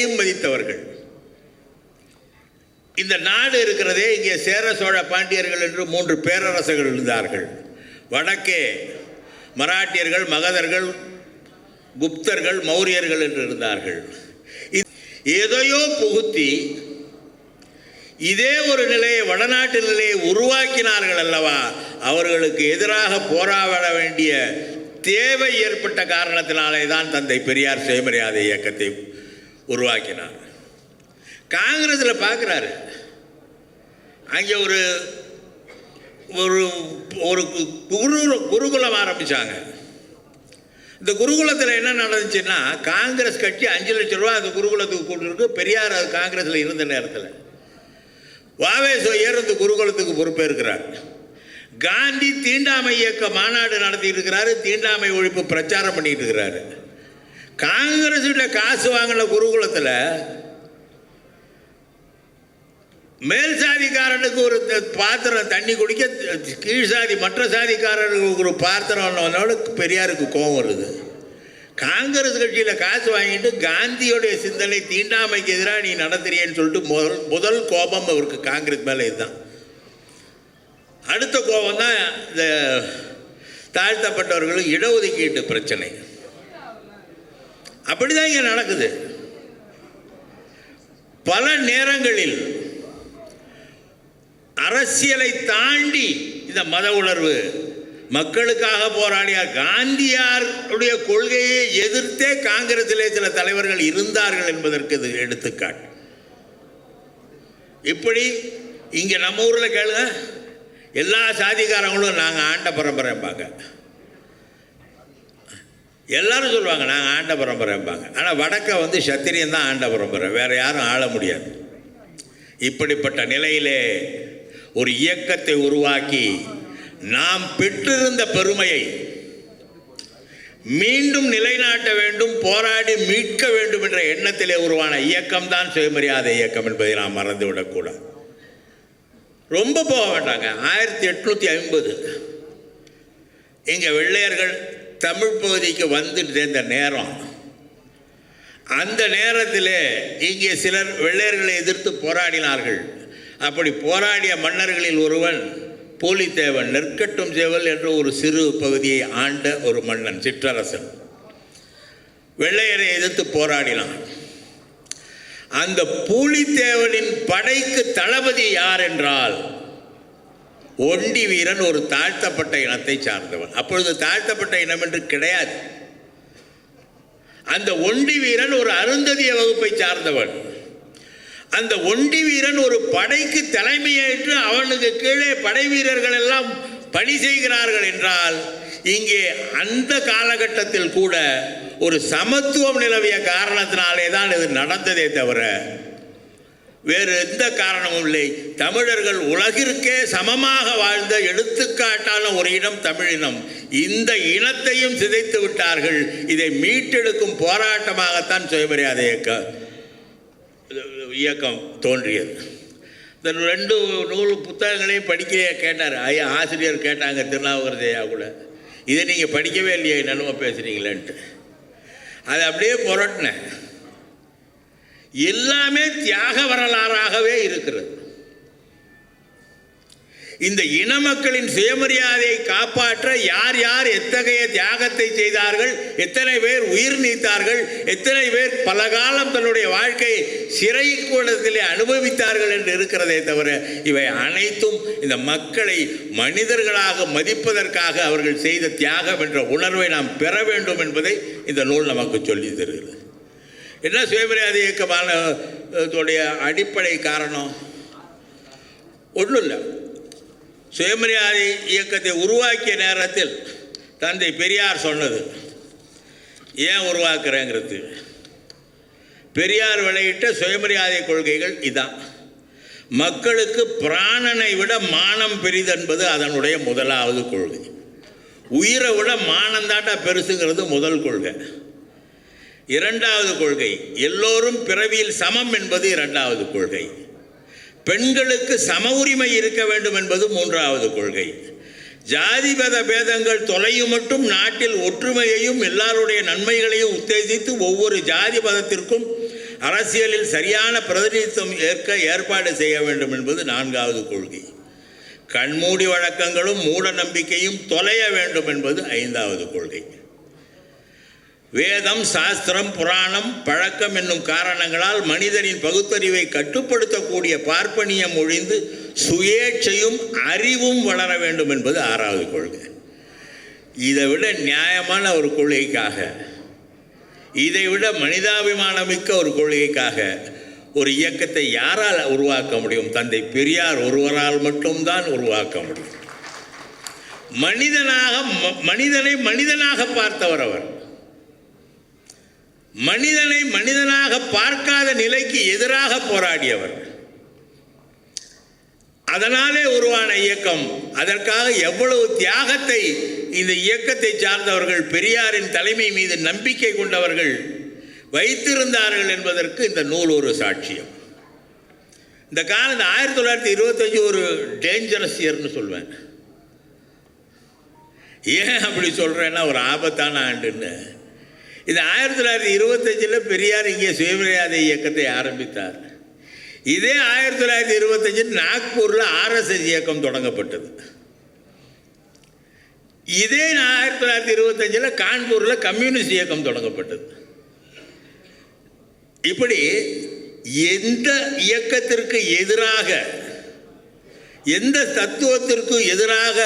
மரியாதையும் மதித்தவர்கள். இந்த நாடு இருக்கிறதே, இங்கே சேர சோழ பாண்டியர்கள் என்று 3 பேரரசர்கள் இருந்தார்கள். வடக்கே மராட்டியர்கள், மகதர்கள், குப்தர்கள், மௌரியர்கள் என்று இருந்தார்கள். எதையோ புகுத்தி இதே ஒரு நிலையை, வடநாட்டு நிலையை உருவாக்கினார்கள் அல்லவா? அவர்களுக்கு எதிராக போராட வேண்டிய தேவை ஏற்பட்ட காரணத்தினாலே தான் தந்தை பெரியார் சுயமரியாதை இயக்கத்தை உருவாக்கினார். காங்கிரஸில் பார்க்குறாரு, அங்கே ஒரு ஒரு குருகுலம் ஆரம்பித்தாங்க. இந்த குருகுலத்தில் என்ன நடந்துச்சுன்னா, காங்கிரஸ் கட்சி 5 லட்சம் ரூபா அந்த குருகுலத்துக்கு கூட்டிருக்கு. பெரியார் அது காங்கிரஸில் இருந்த நேரத்தில் வாவேசையர் அந்த குருகுலத்துக்கு பொறுப்பேற்கிறார். காந்தி தீண்டாமை இயக்க மாநாடு நடத்திட்டு இருக்கிறாரு, தீண்டாமை ஒழிப்பு பிரச்சாரம் பண்ணிட்டு இருக்கிறாரு. காங்கிரஸ் காசு வாங்கின குருகுலத்தில் மேல் சாதிக்காரனுக்கு ஒரு பாத்திரம் தண்ணி குடிக்க, கீழ் சாதி மற்ற சாதிக்காரனுக்கு ஒரு பாத்திரம் பெரியாருக்கு கோபம் வருது. காங்கிரஸ் கட்சியில் காசு வாங்கிட்டு காந்தியோடைய சிந்தனை தீண்டாமைக்கு எதிராக நீ நடத்துறியன்னு சொல்லிட்டு முதல் கோபம் அவருக்கு காங்கிரஸ் மேலே இதுதான். அடுத்த கோபம் தான் இந்த தாழ்த்தப்பட்டவர்களுக்கு இடஒதுக்கீட்டு பிரச்சனை. அப்படிதான் இங்கே நடக்குது. பல நேரங்களில் அரசியலை தாண்டி இந்த மத உணர்வு மக்களுக்காக போராடிய காந்தியாருடைய கொள்கையை எதிர்த்தே காங்கிரஸிலே சில தலைவர்கள் இருந்தார்கள் என்பதற்கு இது எடுத்துக்காட்டு. இப்படி இங்கே நம்ம ஊரில் கேளுங்க, எல்லா சாதிக்காரங்களும் நாங்கள் ஆண்ட பரம்பரைம்பாங்க, எல்லாரும் சொல்லுவாங்க நாங்கள் ஆண்ட பரம்பரைம்பாங்க. ஆனால் வடக்க சத்திரியன் தான் ஆண்ட பரம்பரை, வேறு யாரும் ஆள முடியாது. இப்படிப்பட்ட நிலையிலே ஒரு இயக்கத்தை உருவாக்கி நாம் பெற்றிருந்த பெருமையை மீண்டும் நிலைநாட்ட வேண்டும், போராடி மீட்க வேண்டும் என்ற எண்ணத்திலே உருவான இயக்கம்தான் சுயமரியாதை இயக்கம் என்பதை நாம் மறந்துவிடக்கூடாது. ரொம்ப போக வேண்டாங்க. 1850 இங்கே வெள்ளையர்கள் தமிழ் பகுதிக்கு வந்துட்டு இருந்த நேரம், அந்த நேரத்தில் இங்கே சிலர் வெள்ளையர்களை எதிர்த்து போராடினார்கள். அப்படி போராடிய மன்னர்களில் ஒருவன் பூலித்தேவன், நெற்கட்டும் சேவல் என்ற ஒரு சிறு பகுதியை ஆண்ட ஒரு மன்னன், சிற்றரசன். வெள்ளையரை எதிர்த்து போராடினான். அந்த பூலித்தேவனின் படைக்கு தளபதி யார் என்றால் ஒண்டி வீரன், ஒரு தாழ்த்தப்பட்ட இனத்தை சார்ந்தவன். அப்பொழுது தாழ்த்தப்பட்ட இனம் என்று கிடையாது. அந்த ஒண்டி வீரன் ஒரு அருந்ததிய வகுப்பை சார்ந்தவன். அந்த ஒண்டி வீரன் ஒரு படைக்கு தலைமையேற்று அவனுக்கு கீழே படை வீரர்கள் எல்லாம் பணி செய்கிறார்கள் என்றால், இங்கே அந்த காலகட்டத்தில் கூட ஒரு சமத்துவம் நிலவிய காரணத்தினாலே தான் இது நடந்ததே தவிர வேறு எந்த காரணமும் இல்லை. தமிழர்கள் உலகிற்கே சமமாக வாழ்ந்த எடுத்துக்காட்டான ஒரு இனம் தமிழினம். இந்த இனத்தையும் சிதைத்து விட்டார்கள். இதை மீட்டெடுக்கும் போராட்டமாகத்தான் சுயமரியாதை இயக்கம் தோன்றியது. இந்த 2 நூல் புத்தகங்களையும் படிக்க கேட்டார் ஐயா, ஆசிரியர் கேட்டாங்க திருநாவுக்கரசு ஐயா கூட, இதை நீங்கள் படிக்கவே இல்லையா, என்னென்னமோ பேசுகிறீங்களேன்ட்டு. அதை அப்படியே புரட்டினேன். எல்லாமே தியாக வரலாறாகவே இருக்கிறது. இந்த இன மக்களின் சுயமரியாதையை காப்பாற்ற யார் யார் எத்தகைய தியாகத்தை செய்தார்கள், எத்தனை பேர் உயிர் நீத்தார்கள், எத்தனை பேர் பல காலம் தன்னுடைய வாழ்க்கையை சிறை கூடத்திலே அனுபவித்தார்கள் என்று இருக்கிறதே தவிர, இவை அனைத்தும் இந்த மக்களை மனிதர்களாக மதிப்பதற்காக அவர்கள் செய்த தியாகம் என்ற உணர்வை நாம் பெற வேண்டும் என்பதை இந்த நூல் நமக்கு சொல்லி தருகிறது. என்ன சுயமரியாதை இயக்கமான அடிப்படை காரணம் ஒன்றும் இல்லை. சுயமரியாதை இயக்கத்தை உருவாக்கிய நேரத்தில் தந்தை பெரியார் சொன்னது, ஏன் உருவாக்குறேங்கிறது, பெரியார் வெளியிட்ட சுயமரியாதை கொள்கைகள் இதான். மக்களுக்கு பிராணனை விட மானம் பெரிதென்பது அதனுடைய முதலாவது கொள்கை. உயிரை விட மானந்தாட்டா பெருசுங்கிறது முதல் கொள்கை. இரண்டாவது கொள்கை, எல்லோரும் பிறவியில் சமம் என்பது இரண்டாவது கொள்கை. பெண்களுக்கு சம உரிமை இருக்க வேண்டும் என்பது மூன்றாவது கொள்கை. ஜாதி மத பேதங்கள் தொலையும் மட்டும் நாட்டில் ஒற்றுமையையும் எல்லாருடைய நன்மைகளையும் உத்தேசித்து ஒவ்வொரு ஜாதி மதத்திற்கும் அரசியலில் சரியான பிரதிநிதித்துவம் ஏற்க ஏற்பாடு செய்ய வேண்டும் என்பது 4வது கொள்கை. கண்மூடி வழக்கங்களும் மூட நம்பிக்கையும் தொலைய வேண்டும் என்பது 5வது கொள்கை. வேதம், சாஸ்திரம், புராணம், பழக்கம் என்னும் காரணங்களால் மனிதனின் பகுத்தறிவை கட்டுப்படுத்தக்கூடிய பார்ப்பனியம் ஒழிந்து சுயேட்சையும் அறிவும் வளர வேண்டும் என்பது 6வது கொள்கை. இதை விட நியாயமான ஒரு கொள்கைக்காக, இதைவிட மனிதாபிமானமிக்க ஒரு கொள்கைக்காக ஒரு இயக்கத்தை யாரால் உருவாக்க முடியும்? தந்தை பெரியார் ஒருவரால் மட்டும்தான் உருவாக்க முடியும். மனிதனை மனிதனாக பார்த்தவர் அவர். மனிதனை மனிதனாக பார்க்காத நிலைக்கு எதிராக போராடியவர். அதனாலே உருவான இயக்கம். அதற்காக எவ்வளவு தியாகத்தை இந்த இயக்கத்தை சார்ந்தவர்கள், பெரியாரின் தலைமை மீது நம்பிக்கை கொண்டவர்கள் வைத்திருந்தார்கள் என்பதற்கு இந்த நூல் ஒரு சாட்சியம். இந்த காலம் 1925 ஒரு டேஞ்சரஸ் இயர்னு சொல்வேன். ஏன் அப்படி சொல்கிறேன்னா, ஒரு ஆபத்தான ஆண்டுன்னு. இது 1925 பெரியார் இங்கே சுயமரியாதை இயக்கத்தை ஆரம்பித்தார். இதே 1925 நாக்பூரில் RSS இயக்கம் தொடங்கப்பட்டது. இதே 1925 கான்பூரில் கம்யூனிஸ்ட் இயக்கம் தொடங்கப்பட்டது. இப்படி எந்த இயக்கத்திற்கு எதிராக, எந்த தத்துவத்திற்கு எதிராக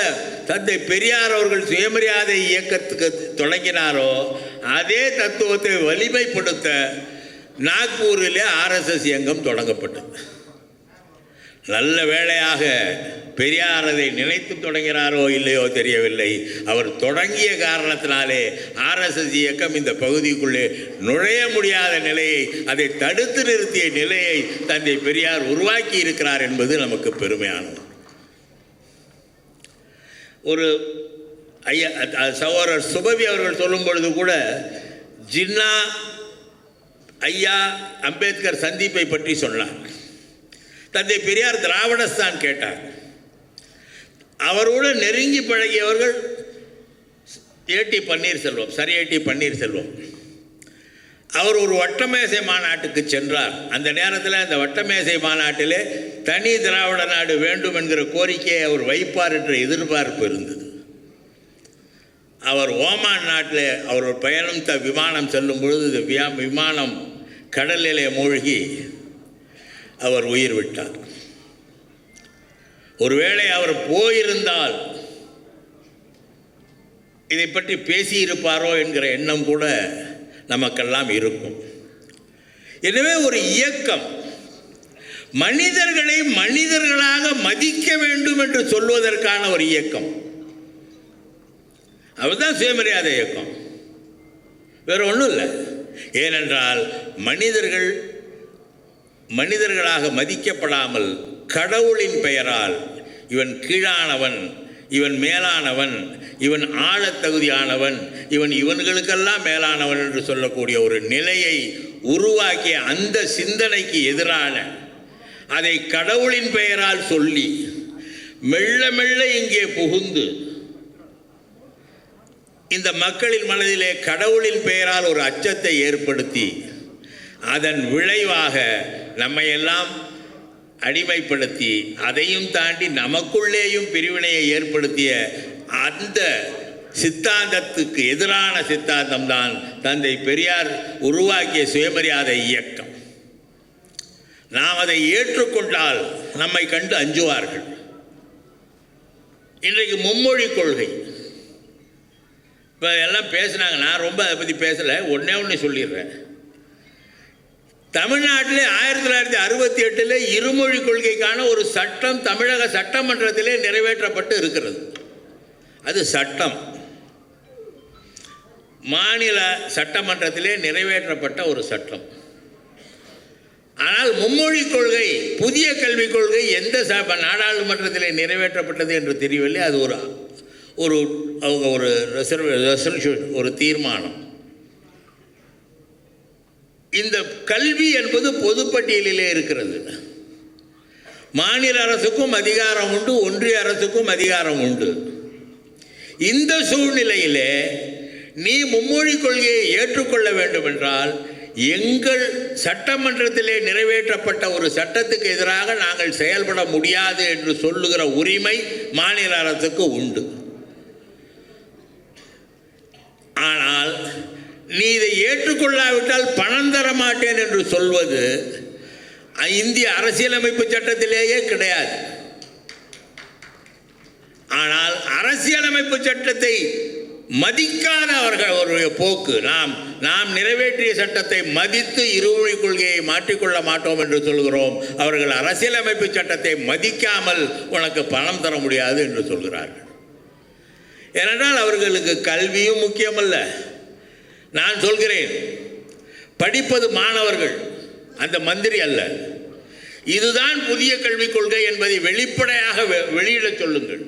தந்தை பெரியார் அவர்கள் சுயமரியாதை இயக்கத்துக்கு தொடங்கினாரோ அதே தத்துவத்தை வலிமைப்படுத்த நாக்பூரிலே RSS இயக்கம் தொடங்கப்பட்டது. நல்ல வேளையாக பெரியார் அதை நினைத்து தொடங்கினாரோ இல்லையோ தெரியவில்லை. அவர் தொடங்கிய காரணத்தினாலே RSS இயக்கம் இந்த பகுதிக்குள்ளே நுழைய முடியாத நிலையை, அதை தடுத்து நிறுத்திய நிலையை தந்தை பெரியார் உருவாக்கி இருக்கிறார் என்பது நமக்கு பெருமையானது. ஒரு ஐயா சகோதரர் சுபவி அவர்கள் சொல்லும் பொழுது கூட ஜின்னா ஐயா அம்பேத்கர் சந்திப்பை பற்றி சொன்னார். தந்தை பெரியார் திராவிடஸ்தான் கேட்டார். அவரோடு நெருங்கி பழகியவர்கள் ஏடி பன்னீர்செல்வம், சரி ஏடி பன்னீர்செல்வம். அவர் ஒரு வட்டமேசை மாநாட்டுக்கு சென்றார். அந்த நேரத்தில் அந்த வட்டமேசை மாநாட்டிலே தனி திராவிட நாடு வேண்டும் என்கிற கோரிக்கையை அவர் வைப்பார் என்ற எதிர்பார்ப்பு இருந்தது. அவர் ஓமான் நாட்டில் அவர் பயணம் விமானம் செல்லும் பொழுது விமானம் கடலிலே மூழ்கி அவர் உயிர் விட்டார். ஒருவேளை அவர் போயிருந்தால் இதை பற்றி பேசியிருப்பாரோ என்கிற எண்ணம் கூட நமக்கெல்லாம் இருக்கும். எனவே ஒரு இயக்கம் மனிதர்களை மனிதர்களாக மதிக்க வேண்டும் என்று சொல்வதற்கான ஒரு இயக்கம். அதுதான் சுயமரியாதை இயக்கம், வேற ஒன்றும் இல்லை. ஏனென்றால் மனிதர்களாக மதிக்கப்படாமல் கடவுளின் பெயரால் இவன் கீழானவன், இவன் மேலானவன், இவன் ஆழத் தகுதியானவன், இவன்களுக்கெல்லாம் மேலானவன் என்று சொல்லக்கூடிய ஒரு நிலையை உருவாக்கிய அந்த சிந்தனைக்கு எதிரான, அதை கடவுளின் பெயரால் சொல்லி மெல்ல மெல்ல இங்கே புகுந்து இந்த மக்களின் மனதிலே கடவுளின் பெயரால் ஒரு அச்சத்தை ஏற்படுத்தி அதன் விளைவாக நம்மையெல்லாம் அடிமைப்படுத்தி அதையும் தாண்டி நமக்குள்ளேயும் பிரிவினையை ஏற்படுத்திய அந்த சித்தாந்தத்துக்கு எதிரான சித்தாந்தம் தான் தந்தை பெரியார் உருவாக்கிய சுயமரியாதை இயக்கம். நாம் அதை ஏற்றுக்கொண்டால் நம்மை கண்டு அஞ்சுவார்கள். இன்றைக்கு மும்மொழி கொள்கை இப்போ எல்லாம் பேசுனாங்க. நான் ரொம்ப அதை பற்றி பேசலை. ஒன்று சொல்லிடுறேன். தமிழ்நாட்டிலே 1968 இருமொழி கொள்கைக்கான ஒரு சட்டம் தமிழக சட்டமன்றத்திலே நிறைவேற்றப்பட்டு இருக்கிறது. அது சட்டம், மாநில சட்டமன்றத்திலே நிறைவேற்றப்பட்ட ஒரு சட்டம். ஆனால் மும்மொழி கொள்கை, புதிய கல்விக் கொள்கை எந்த நாடாளுமன்றத்திலே நிறைவேற்றப்பட்டது என்று தெரியவில்லை. அது அவங்க ஒரு ரெசல்யூஷன், ஒரு தீர்மானம். இந்த கல்வி என்பது பொதுப்பட்டியலிலே இருக்கிறது. மாநில அரசுக்கும் அதிகாரம் உண்டு, ஒன்றிய அரசுக்கும் அதிகாரம் உண்டு. இந்த சூழ்நிலையிலே நீ மும்மொழி கொள்கையை ஏற்றுக்கொள்ள வேண்டும் என்றால் எங்கள் சட்டமன்றத்திலே நிறைவேற்றப்பட்ட ஒரு சட்டத்துக்கு எதிராக நாங்கள் செயல்பட முடியாது என்று சொல்லுகிற உரிமை மாநில அரசுக்கு உண்டு. ஆனால் நீ இதை ஏற்றுக்கொள்ளாவிட்டால் பணம் தர மாட்டேன் என்று சொல்வது இந்திய அரசியலமைப்பு சட்டத்திலேயே கிடையாது. ஆனால் அரசியலமைப்பு சட்டத்தை மதிக்காத அவர்களுடைய போக்கு, நாம் நிறைவேற்றிய சட்டத்தை மதித்து இருமொழி கொள்கையை மாற்றிக்கொள்ள மாட்டோம் என்று சொல்கிறோம். அவர்கள் அரசியலமைப்பு சட்டத்தை மதிக்காமல் உனக்கு பணம் தர முடியாது என்று சொல்கிறார்கள். ஏனென்றால் அவர்களுக்கு கல்வியும் முக்கியமல்ல. நான் சொல்கிறேன், படிப்பது மாணவர்கள், அந்த மந்திரி அல்ல. இதுதான் புதிய கல்விக் கொள்கை என்பதை வெளிப்படையாக வெளியிட சொல்லுங்கள்.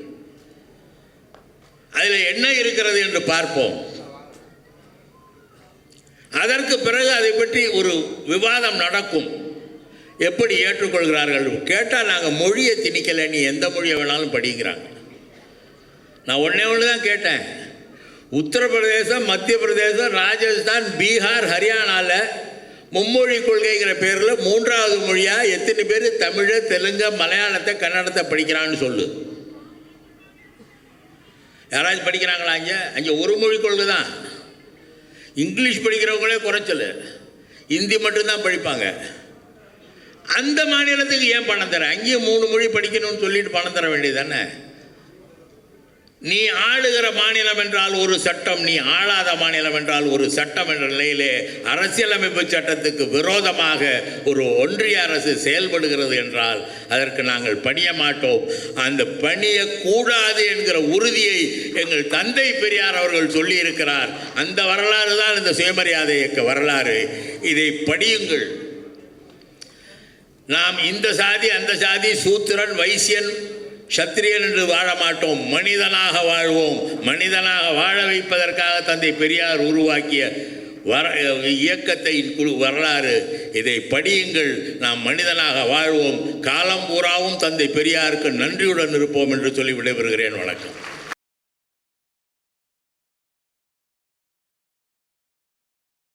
அதில் என்ன இருக்கிறது என்று பார்ப்போம். அதற்கு பிறகு அதை பற்றி ஒரு விவாதம் நடக்கும். எப்படி ஏற்றுக்கொள்கிறார்கள் கேட்டால், நாங்கள் மொழியை திணிக்கலை, நீ எந்த மொழியை வேணாலும் படிக்கிறாங்க. நான் ஒன்றே தான் கேட்டேன். உத்தரப்பிரதேசம், மத்திய பிரதேசம், ராஜஸ்தான், பீகார், ஹரியானாவில் மும்மொழி கொள்கைங்கிற பேரில் மூன்றாவது மொழியாக எத்தனை பேர் தமிழை, தெலுங்கு, மலையாளத்தை, கன்னடத்தை படிக்கிறான்னு சொல்லு. யாராச்சும் படிக்கிறாங்களா? அங்கே ஒரு மொழி கொள்கை தான். இங்கிலீஷ் படிக்கிறவங்களே குறைச்சல், ஹிந்தி மட்டும்தான் படிப்பாங்க. அந்த மாநிலத்துக்கு ஏன் பணம் தர? அங்கேயும் 3 மொழி படிக்கணும்னு சொல்லிட்டு பணம் தர வேண்டியது தானே? நீ ஆளுகிற மாநிலம் என்றால் ஒரு சட்டம், நீ ஆளாத மாநிலம் என்றால் ஒரு சட்டம் என்ற நிலையிலே அரசியலமைப்பு சட்டத்துக்கு விரோதமாக ஒரு ஒன்றிய அரசு செயல்படுகிறது என்றால் அதற்கு நாங்கள் பணிய மாட்டோம். அந்த பணிய கூடாது என்கிற உறுதியை எங்கள் தந்தை பெரியார் அவர்கள் சொல்லி இருக்கிறார். அந்த வரலாறு தான் இந்த சுயமரியாதை இயக்க வரலாறு. இதை படியுங்கள். நாம் இந்த சாதி அந்த சாதி, சூத்திரன், வைசியன், சத்திரியன் என்று வாழ மாட்டோம். மனிதனாக வாழ்வோம். மனிதனாக வாழ வைப்பதற்காக தந்தை பெரியார் உருவாக்கிய இயக்கத்தை வரலாறு. இதை படியுங்கள். நாம் மனிதனாக வாழ்வோம். காலம் பூராவும் தந்தை பெரியாருக்கு நன்றியுடன் இருப்போம் என்று சொல்லி விடைபெறுகிறேன். வணக்கம்.